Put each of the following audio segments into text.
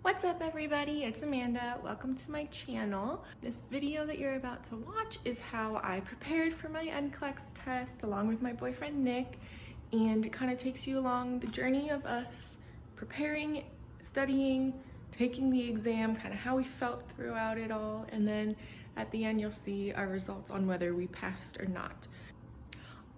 What's up everybody, it's Amanda. Welcome to my channel. This video that you're about to watch is how I prepared for my Nclex test along with my boyfriend Nick, and it kind of takes you along the journey of us preparing, studying, taking the exam, kind of how we felt throughout it all, and then at the end you'll see our results on whether we passed or not.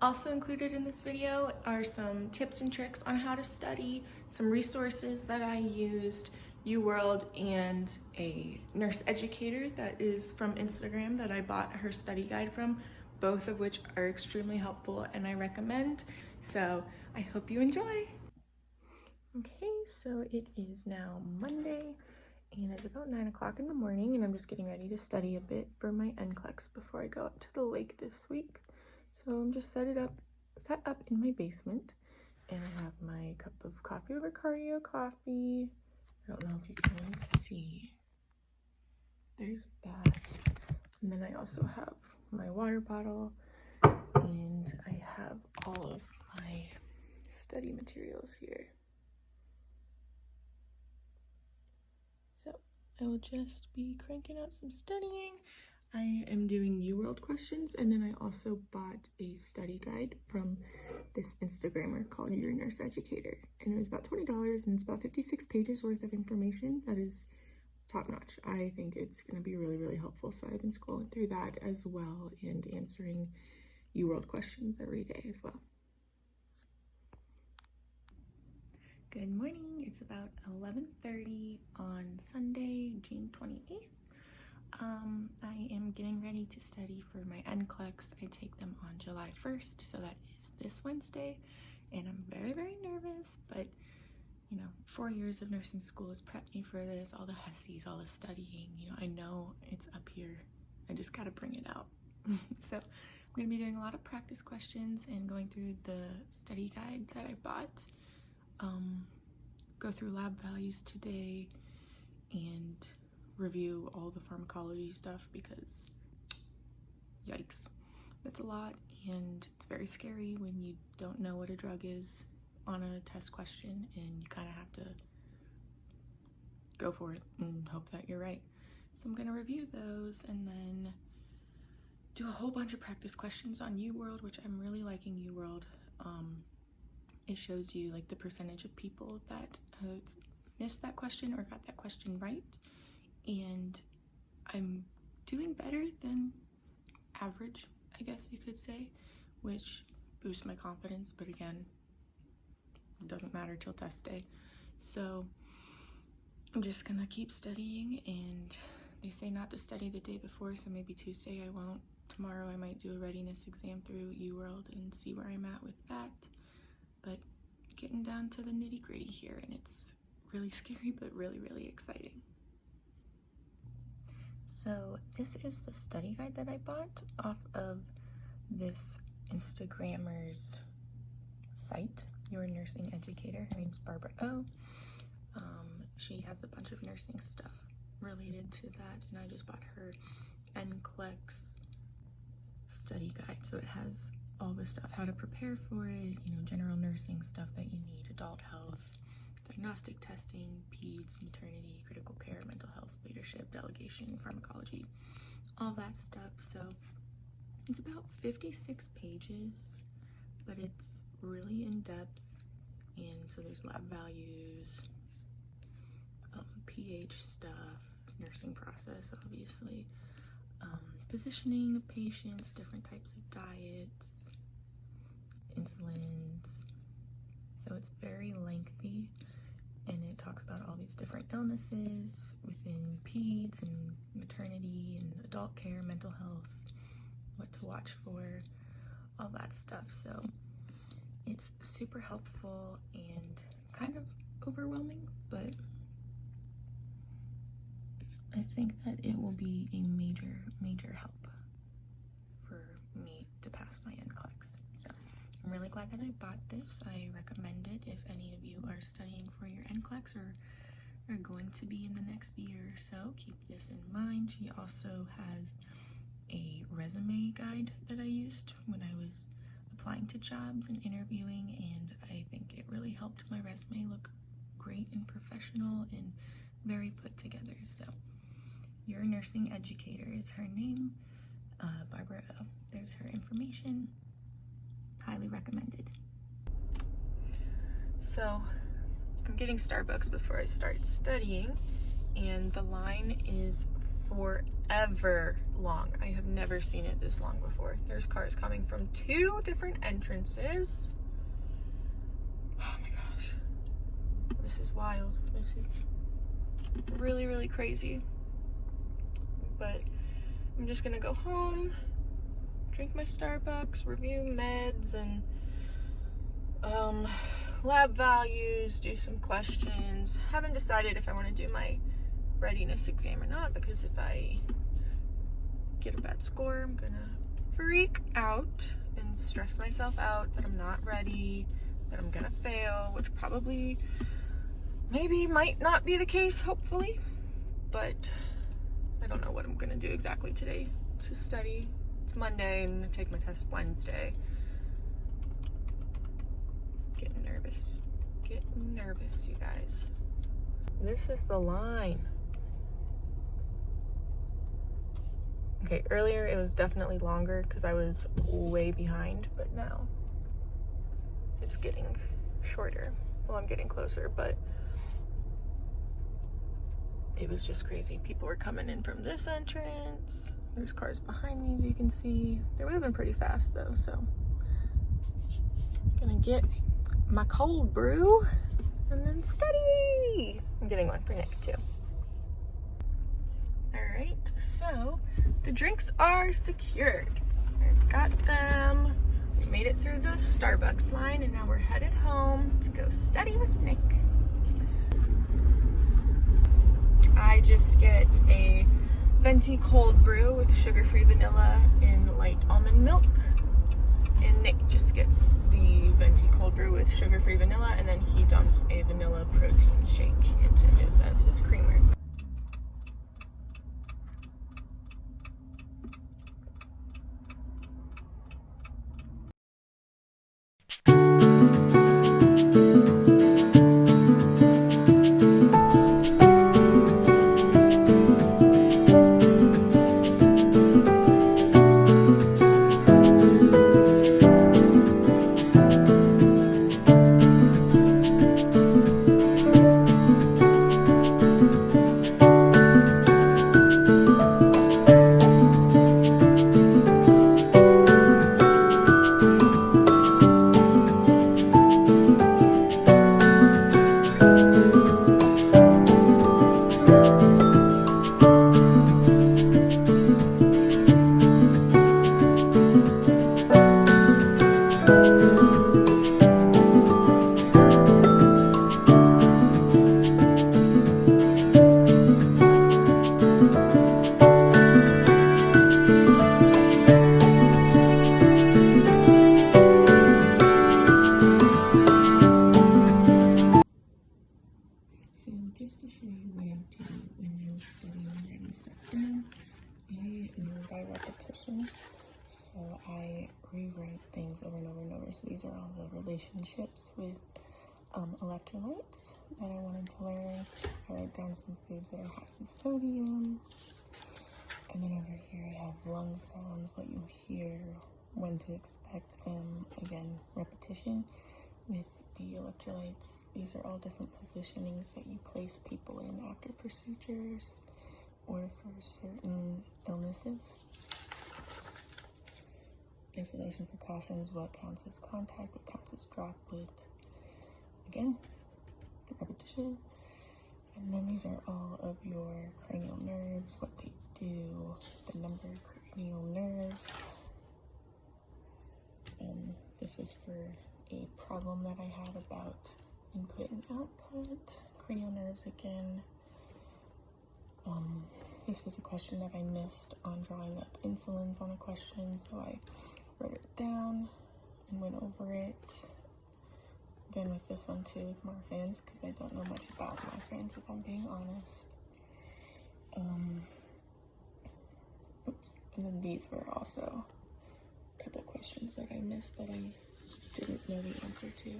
Also included in this video are some tips and tricks on how to study, some resources that I used, UWorld, and a nurse educator that is from Instagram that I bought her study guide from, both of which are extremely helpful and I recommend. So I hope you enjoy. Okay, so it is now Monday and it's about 9 o'clock in the morning, and I'm just getting ready to study a bit for my Nclex before I go up to the lake this week. So I'm just set up in my basement, and I have my cup of coffee over cardio coffee. I don't know if you can really see. There's that. And then I also have my water bottle, and I have all of my study materials here. So I will just be cranking out some studying. I am doing UWorld questions, and then I also bought a study guide from this Instagrammer called Your Nurse Educator, and it was about $20, and it's about 56 pages worth of information that is top-notch. I think it's going to be really, really helpful, so I've been scrolling through that as well and answering UWorld questions every day as well. Good morning. It's about 11:30 on Sunday, June 28th. I am getting ready to study for my Nclex. I take them on July 1st, so that is this Wednesday, and I'm very, very nervous, but you know, 4 years of nursing school has prepped me for this, all the HESIs, all the studying, you know, I know it's up here. I just gotta bring it out. So I'm gonna be doing a lot of practice questions and going through the study guide that I bought. Go through lab values today and review all the pharmacology stuff because yikes, that's a lot, and it's very scary when you don't know what a drug is on a test question and you kind of have to go for it and hope that you're right. So I'm going to review those and then do a whole bunch of practice questions on UWorld, which I'm really liking UWorld. It shows you like the percentage of people that missed that question or got that question right, and I'm doing better than average, I guess you could say, which boosts my confidence, but again, it doesn't matter till test day. So I'm just gonna keep studying, and they say not to study the day before, so maybe Tuesday I won't. Tomorrow I might do a readiness exam through UWorld and see where I'm at with that, but getting down to the nitty-gritty here, and it's really scary but really, really exciting. So this is the study guide that I bought off of this Instagrammer's site, Your Nursing Educator. Her name's Barbara O. She has a bunch of nursing stuff related to that, and I just bought her Nclex study guide. So it has all the stuff, how to prepare for it, you know, general nursing stuff that you need, adult health, diagnostic testing, peds, maternity, critical care, mental health, leadership, delegation, pharmacology, all that stuff. So it's about 56 pages, but it's really in-depth, and so there's lab values, pH stuff, nursing process, obviously, positioning of patients, different types of diets, insulins. So it's very lengthy, and it talks about all these different illnesses within peds and maternity and adult care, mental health, what to watch for, all that stuff. So it's super helpful and kind of overwhelming, but I think that it will be a major, major help for me to pass my Nclex. So I'm really glad that I bought this. I recommend it if any of you are studying for your Nclex or are going to be in the next year or so. Keep this in mind. She also has a resume guide that I used when I was applying to jobs and interviewing, and I think it really helped my resume look great and professional and very put together. So your nursing educator is her name, Barbara O. There's her information. Highly recommended. So I'm getting Starbucks before I start studying, and the line is forever long. I have never seen it this long before. There's cars coming from 2 different entrances. Oh my gosh. This is wild. This is really, really crazy. But I'm just gonna go home, drink my Starbucks, review meds and lab values, do some questions. Haven't decided if I want to do my readiness exam or not, because if I get a bad score, I'm gonna freak out and stress myself out that I'm not ready, that I'm gonna fail, which probably maybe might not be the case, hopefully. But I don't know what I'm gonna do exactly today to study. It's Monday and I'm gonna take my test Wednesday. Getting nervous. Getting nervous, you guys. This is the line. Okay, earlier it was definitely longer because I was way behind, but now it's getting shorter. Well, I'm getting closer, but it was just crazy. People were coming in from this entrance. There's cars behind me, as you can see. They're moving pretty fast though, so gonna get my cold brew and then study. I'm getting one for Nick too. All right, so the drinks are secured. I've got them. We made it through the Starbucks line, and now we're headed home to go study with Nick. I just get a venti cold brew with sugar-free vanilla and light almond milk. And Nick just gets the venti cold brew with sugar-free vanilla, and then he dumps a vanilla protein shake into his as his creamer. Just to show you what I do when I'm studying and writing stuff down, I learn by repetition. So I rewrite things over and over and over. So these are all the relationships with electrolytes that I wanted to learn. I write down some foods that are high in sodium. And then over here I have lung sounds, what you hear, when to expect them. Again, repetition with the electrolytes. These are all different positionings that you place people in after procedures or for certain illnesses. Isolation precautions, what counts as contact, what counts as droplet. Again, the repetition. And then these are all of your cranial nerves, what they do, the number of cranial nerves. This was for a problem that I had about input and output. Cranial nerves again. This was a question that I missed on drawing up insulins on a question, so I wrote it down and went over it. Again with this one too, with Marfan's, because I don't know much about Marfan's if I'm being honest. Oops. And then these were also couple questions that I missed that I didn't know the answer to.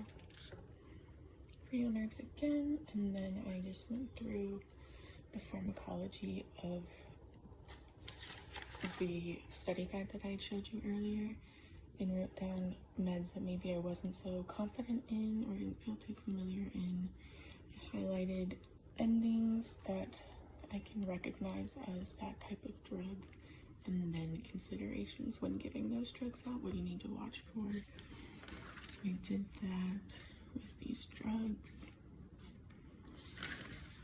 Cranial nerves again, and then I just went through the pharmacology of the study guide that I showed you earlier and wrote down meds that maybe I wasn't so confident in or didn't feel too familiar in. I highlighted endings that I can recognize as that type of drug, and then considerations when giving those drugs out, what you need to watch for. So I did that with these drugs,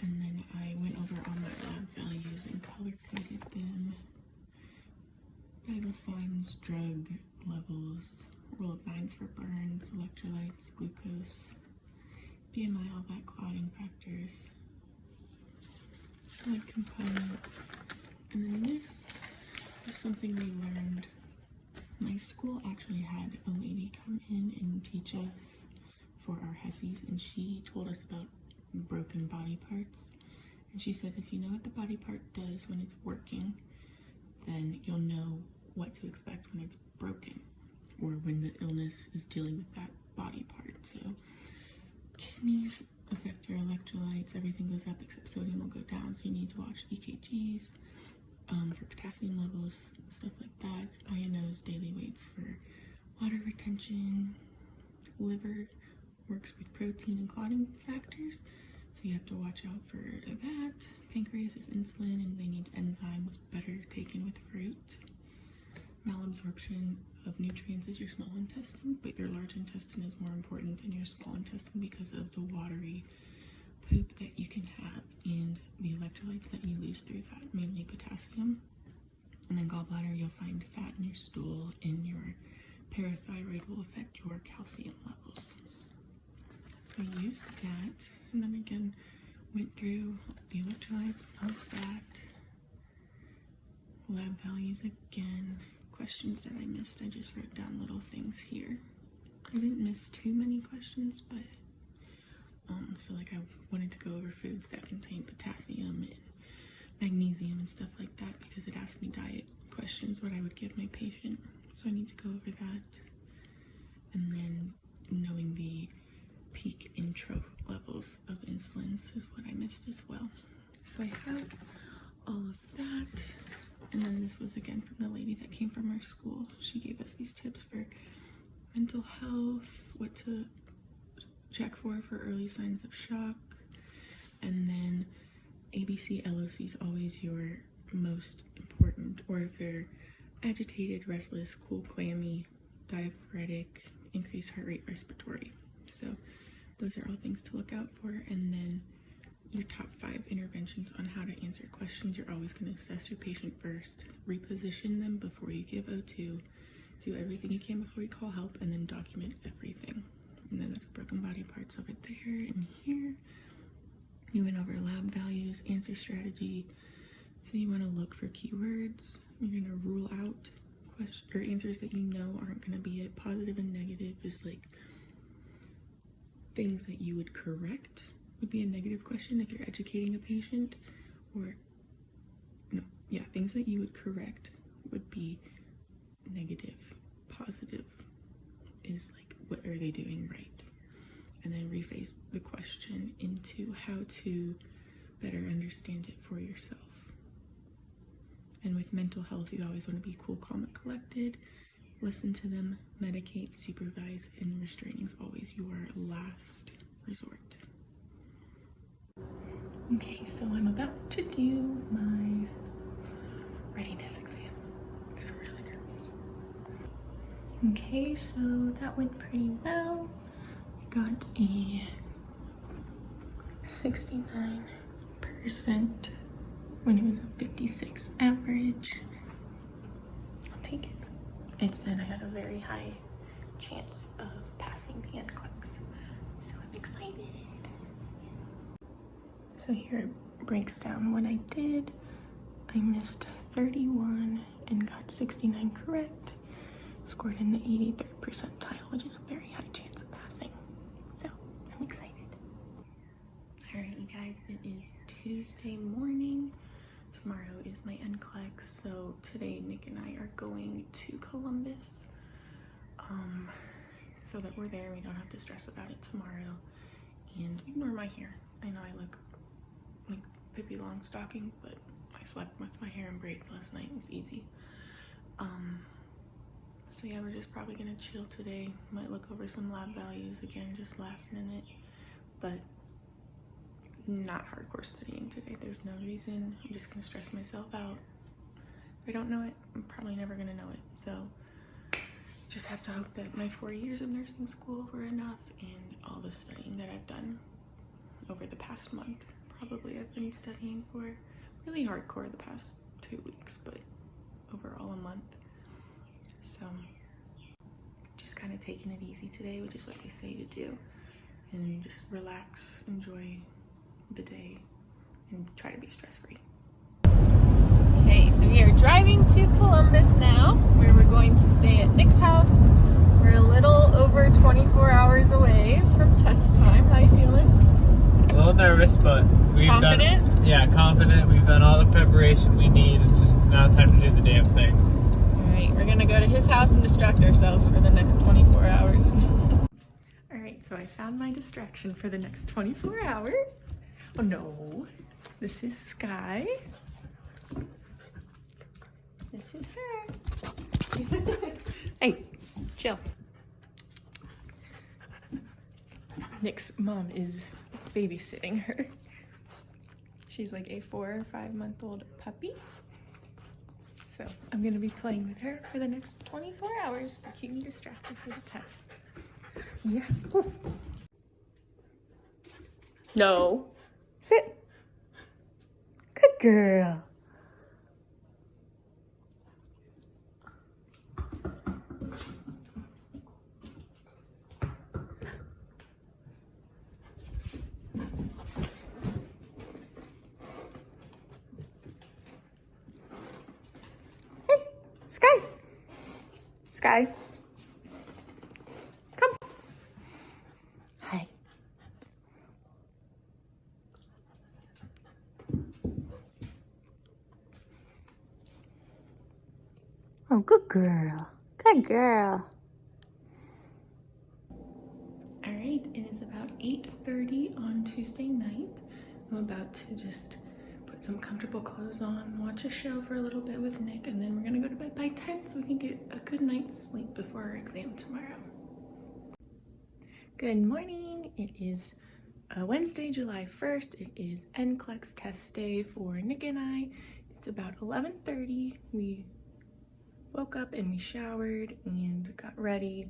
and then I went over all my lab values and color-coded them. Vital signs, drug levels, rule of nines for burns, electrolytes, glucose, BMI, all that clotting factors, blood components. And then this is something we learned. My school actually had a lady come in and teach us for our HESIs, and she told us about broken body parts. And she said if you know what the body part does when it's working, then you'll know what to expect when it's broken or when the illness is dealing with that body part. So kidneys affect your electrolytes, everything goes up except sodium will go down, so you need to watch EKGs for potassium levels, stuff like that. INOs, daily weights for water retention. Liver works with protein and clotting factors, so you have to watch out for that. Pancreas is insulin and they need enzymes, better taken with fruit. Malabsorption of nutrients is your small intestine, but your large intestine is more important than your small intestine because of the watery poop that you can have and the electrolytes that you lose through that, mainly potassium. And then gallbladder, you'll find fat in your stool, and your parathyroid will affect your calcium levels. So I used that, and then again went through the electrolytes of that, lab values again. Questions that I missed, I just wrote down little things here. I didn't miss too many questions, but so like I wanted to go over foods that contain potassium and magnesium and stuff like that because it asked me diet questions, what I would give my patient. So I need to go over that. And then knowing the peak intro levels of insulins is what I missed as well. So I have all of that. And then this was again from the lady that came from our school. She gave us these tips for mental health, what to check for early signs of shock, and then ABC, LOC is always your most important, or if they're agitated, restless, cool, clammy, diaphoretic, increased heart rate, respiratory. So those are all things to look out for. And then your top 5 interventions on how to answer questions. You're always going to assess your patient first, reposition them before you give O2, do everything you can before you call help, and then document everything. And then that's broken body parts over there and here. You went over lab values, answer strategy. So you want to look for keywords. You're going to rule out questions or answers that you know aren't going to be it. Positive and negative is like things that you would correct would be a negative question if you're educating a patient, or no, yeah, things that you would correct would be negative. Positive is like, what are they doing right? And then rephrase the question into how to better understand it for yourself. And with mental health, you always want to be cool, calm, and collected. Listen to them, medicate, supervise, and restraining is always your last resort. Okay, so I'm about to do my readiness exam. I'm really nervous. Okay, so that went pretty well. I got a 69% when it was a 56 average. I'll take it. It said I had a very high chance of passing the Nclex, so I'm excited. So here it breaks down what I did. I missed 31 and got 69 correct. Scored in the 83rd percentile, which is a very high chance of passing. So I'm excited. All right, you guys, it is Tuesday morning. Tomorrow is my Nclex. So today Nick and I are going to Columbus so that we're there, we don't have to stress about it tomorrow. And ignore my hair. I know I look like Pippi Longstocking, but I slept with my hair in braids last night. It's easy. So yeah, we're just probably gonna chill today. Might look over some lab values again, just last minute, but not hardcore studying today. There's no reason. I'm just gonna stress myself out. If I don't know it, I'm probably never gonna know it. So just have to hope that my 4 years of nursing school were enough, and all the studying that I've done over the past month. Probably I've been studying for really hardcore the past 2 weeks, but overall a month. So just kind of taking it easy today, which is what they say to do, and just relax, enjoy the day, and try to be stress-free. Okay, so we are driving to Columbus now, where we're going to stay at Nick's house. We're a little over 24 hours away from test time. How you feeling? A little nervous, but we've confident? Confident. We've done all the preparation we need. It's just now time to do the damn thing. Alright, we're gonna go to his house and distract ourselves for the next 24 hours. Alright, so I found my distraction for the next 24 hours. Oh no, this is Sky. This is her. Hey, chill. Nick's mom is babysitting her. She's like a 4 or 5 month old puppy. So I'm gonna be playing with her for the next 24 hours to keep me distracted for the test. Yeah. Ooh. No. Sit. Good girl. Sky. Sky. Come. Hi. Oh, good girl. Good girl. All right, it is about 8:30 on Tuesday night. I'm about to just put some comfortable clothes on, watch a show for a little bit with Nick, and then we're gonna go to bed by 10 so we can get a good night's sleep before our exam tomorrow. Good morning. It is Wednesday, July 1st. It is Nclex test day for Nick and I. It's about 11:30. We woke up and we showered and got ready.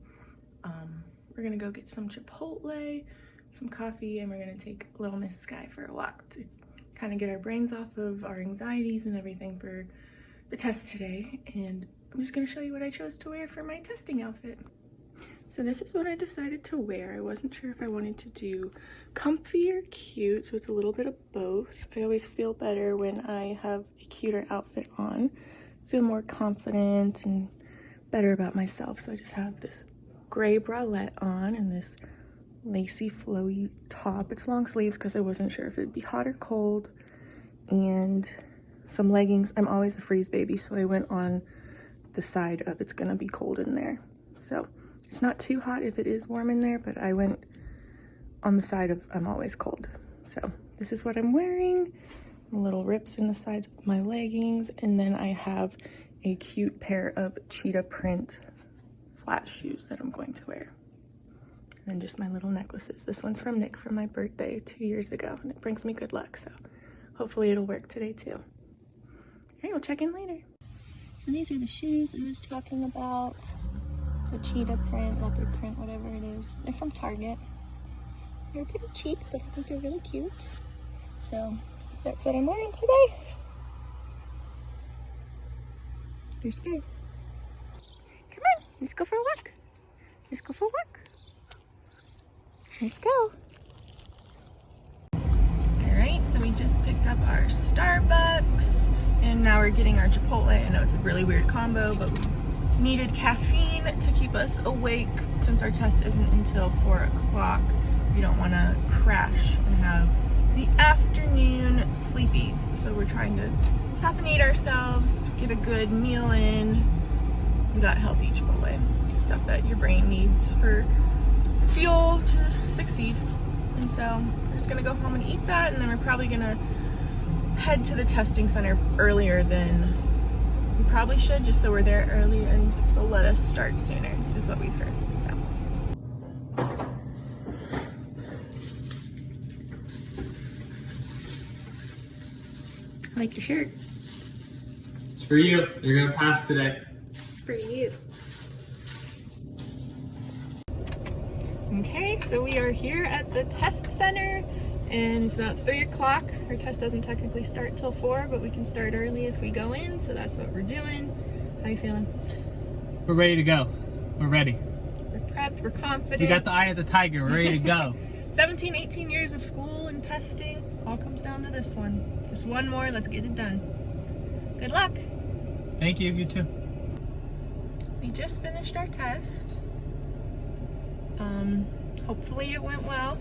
We're gonna go get some Chipotle, some coffee, and we're gonna take little Miss Sky for a walk to kind of get our brains off of our anxieties and everything for the test today. And I'm just gonna show you what I chose to wear for my testing outfit. So this is what I decided to wear. I wasn't sure if I wanted to do comfy or cute, so it's a little bit of both. I always feel better when I have a cuter outfit on. I feel more confident and better about myself. So I just have this gray bralette on and this lacy flowy top. It's long sleeves because I wasn't sure if it'd be hot or cold, and some leggings. I'm always a freeze baby, so I went on the side of it's gonna be cold in there. So it's not too hot if it is warm in there, but I went on the side of I'm always cold. So this is what I'm wearing. Little rips in the sides of my leggings, and then I have a cute pair of cheetah print flat shoes that I'm going to wear. And then just my little necklaces. This one's from Nick from my birthday 2 years ago, and it brings me good luck, so hopefully it'll work today too. All right, we'll check in later. So these are the shoes I was talking about. The cheetah print, leopard print, whatever it is. They're from Target. They're pretty cheap, but I think they're really cute. So that's what I'm wearing today. There's Sky. Come on, let's go for a walk. Let's go for a walk. Let's go. All right, so we just picked up our Starbucks, and now we're getting our Chipotle. I know it's a really weird combo, but we needed caffeine to keep us awake since our test isn't until 4 o'clock. We don't want to crash and have the afternoon sleepies. So we're trying to caffeinate ourselves, get a good meal in. We got healthy Chipotle. stuff that your brain needs for fuel to succeed. And so we're just gonna go home and eat that, and then we're probably gonna head to the testing center earlier than we probably should, just so we're there early and they'll let us start sooner, is what we've heard. So. I like your shirt. It's for you. You're gonna pass today. It's for you. Okay, so we are here at the test center and it's about 3 o'clock. Our test doesn't technically start till 4, but we can start early if we go in, so that's what we're doing. How you feeling? We're ready to go. We're ready. We're prepped, we're confident. We got the eye of the tiger. We're ready to go. 17, 18 years of school and testing, all comes down to this one. Just one more, let's get it done. Good luck. Thank you, you too. We just finished our test. Hopefully it went well.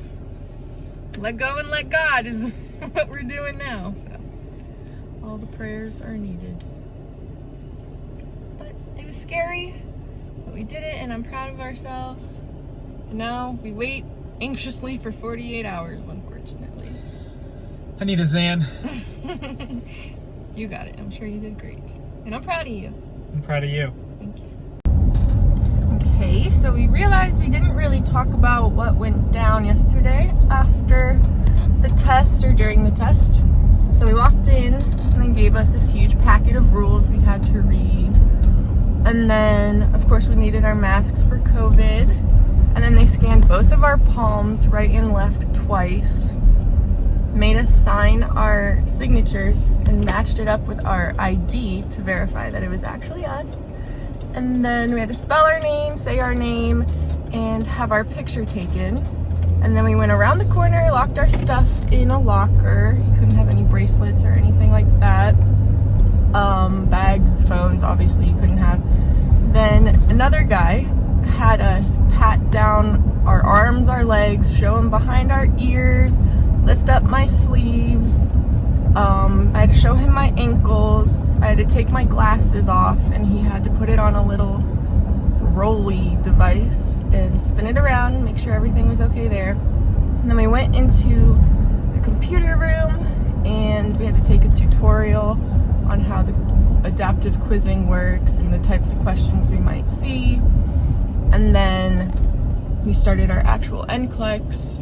Let go and let God is what we're doing now. So all the prayers are needed. But it was scary, but we did it and I'm proud of ourselves. And now we wait anxiously for 48 hours, unfortunately. I need a Zan. You got it. I'm sure you did great. And I'm proud of you. I'm proud of you. Thank you. Okay, so we realized we didn't really talk about what went down yesterday after the test or during the test. So we walked in and they gave us this huge packet of rules we had to read. And then, of course, we needed our masks for COVID. And then they scanned both of our palms, right and left, twice. Made us sign our signatures and matched it up with our ID to verify that it was actually us. And then we had to spell our name, say our name, and have our picture taken. And then we went around the corner, locked our stuff in a locker. You couldn't have any bracelets or anything like that. Bags, phones, obviously you couldn't have. Then another guy had us pat down our arms, our legs, show them behind our ears, lift up my sleeves. I had to show him my ankles. I had to take my glasses off and he had to put it on a little rolly device and spin it around, make sure everything was okay there. And then we went into the computer room and we had to take a tutorial on how the adaptive quizzing works and the types of questions we might see. And then we started our actual Nclex.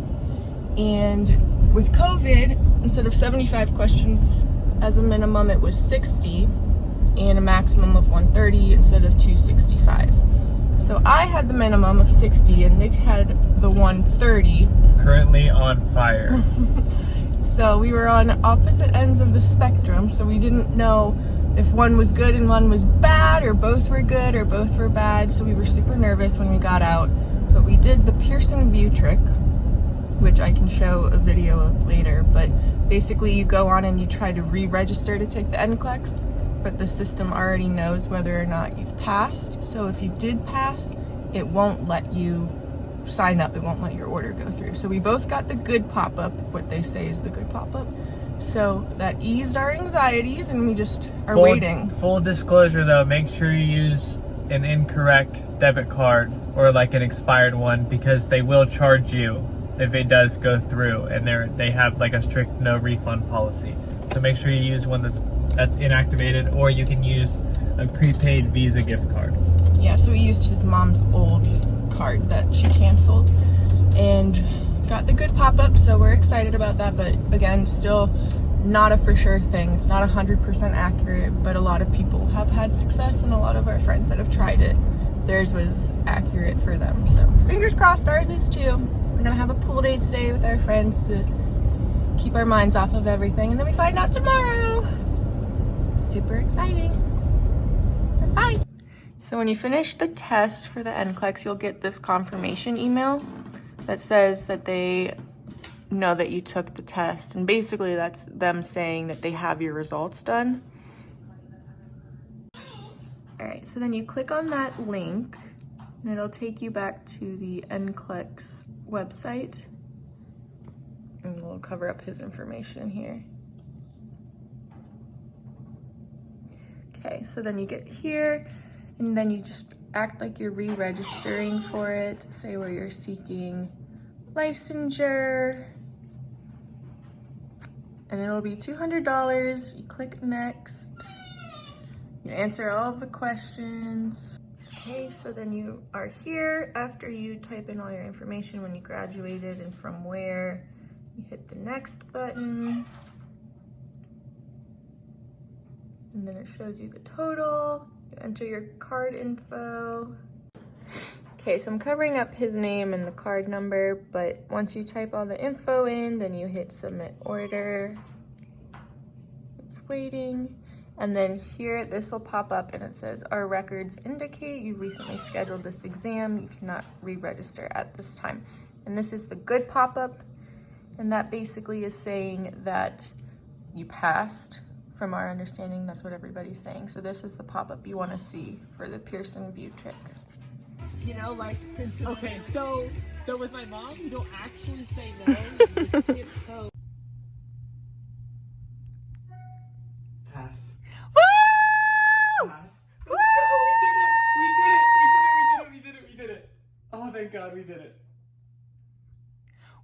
And with COVID, instead of 75 questions as a minimum, it was 60 and a maximum of 130 instead of 265. So I had the minimum of 60 and Nick had the 130. Currently on fire. So we were on opposite ends of the spectrum, so we didn't know if one was good and one was bad, or both were good or both were bad. So we were super nervous when we got out. But we did the Pearson view trick, which I can show a video of later. But basically you go on and you try to re-register to take the Nclex, but the system already knows whether or not you've passed. So if you did pass, it won't let you sign up. It won't let your order go through. So we both got the good pop-up, what they say is the good pop-up. So that eased our anxieties and we just are waiting. Full disclosure though, make sure you use an incorrect debit card or like an expired one, because they will charge you if it does go through, and they have like a strict no refund policy. So make sure you use one that's inactivated, or you can use a prepaid Visa gift card. Yeah, so we used his mom's old card that she canceled and got the good pop-up, so we're excited about that. But again, still not a for sure thing. It's not 100% accurate, but a lot of people have had success, and a lot of our friends that have tried it, theirs was accurate for them. So fingers crossed ours is too. We're gonna have a pool day today with our friends to keep our minds off of everything, and then we find out tomorrow. Super exciting. Bye. So when you finish the test for the Nclex, you'll get this confirmation email that says that they know that you took the test. And basically that's them saying that they have your results done. All right, so then you click on that link and it'll take you back to the Nclex website. And we'll cover up his information here. Okay, so then you get here and then you just act like you're re-registering for it. Say where you're seeking licensure. And it'll be $200. You click next. You answer all of the questions. Okay, so then you are here after you type in all your information when you graduated and from where. You hit the next button. And then it shows you the total. You enter your card info. Okay, so I'm covering up his name and the card number, but once you type all the info in, then you hit submit order. It's waiting. And then here, this will pop up and it says, our records indicate you recently scheduled this exam. You cannot re-register at this time. And this is the good pop-up. And that basically is saying that you passed. From our understanding, that's what everybody's saying. So this is the pop-up you want to see for the Pearson View trick. You know, like, okay, so with my mom, you don't actually say no, you just tiptoe. Pass. Woo! Pass. Let's go! We did it! Oh, thank God we did it.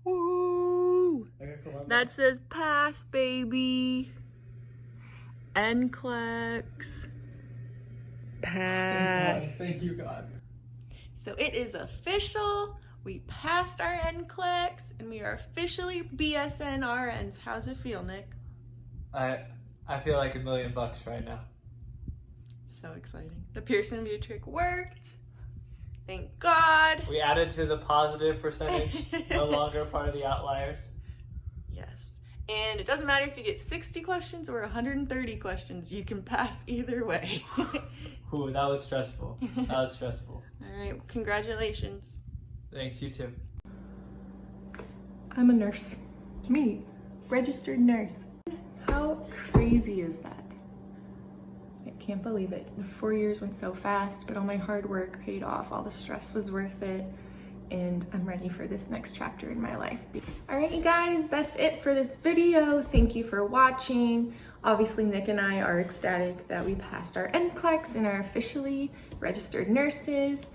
Woo! That says pass, baby. Nclex. Pass. Thank you, God. So it is official. We passed our Nclex and we are officially BSN RNs. How's it feel, Nick? I feel like $1 million right now. So exciting. The Pearson View trick worked. Thank God. We added to the positive percentage, no longer part of the outliers. Yes. And it doesn't matter if you get 60 questions or 130 questions, you can pass either way. Ooh, that was stressful. That was stressful. All right, congratulations. Thanks, you too. I'm a nurse. Me, registered nurse. How crazy is that? I can't believe it. The 4 years went so fast, but all my hard work paid off. All the stress was worth it. And I'm ready for this next chapter in my life. All right, you guys, that's it for this video. Thank you for watching. Obviously, Nick and I are ecstatic that we passed our Nclex and are officially registered nurses.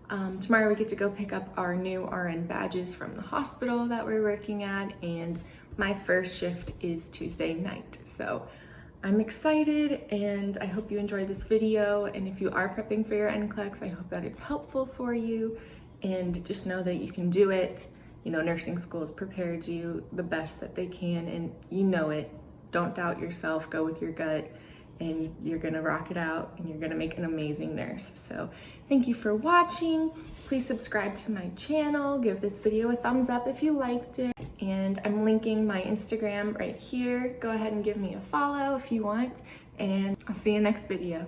Tomorrow we get to go pick up our new RN badges from the hospital that we're working at, and my first shift is Tuesday night. So I'm excited and I hope you enjoyed this video. And if you are prepping for your Nclex, I hope that it's helpful for you. And just know that you can do it. You know, nursing school has prepared you the best that they can, and you know it. Don't doubt yourself, go with your gut, and you're gonna rock it out, and you're gonna make an amazing nurse. So thank you for watching. Please subscribe to my channel, give this video a thumbs up if you liked it, and I'm linking my Instagram right here. Go ahead and give me a follow if you want, and I'll see you next video.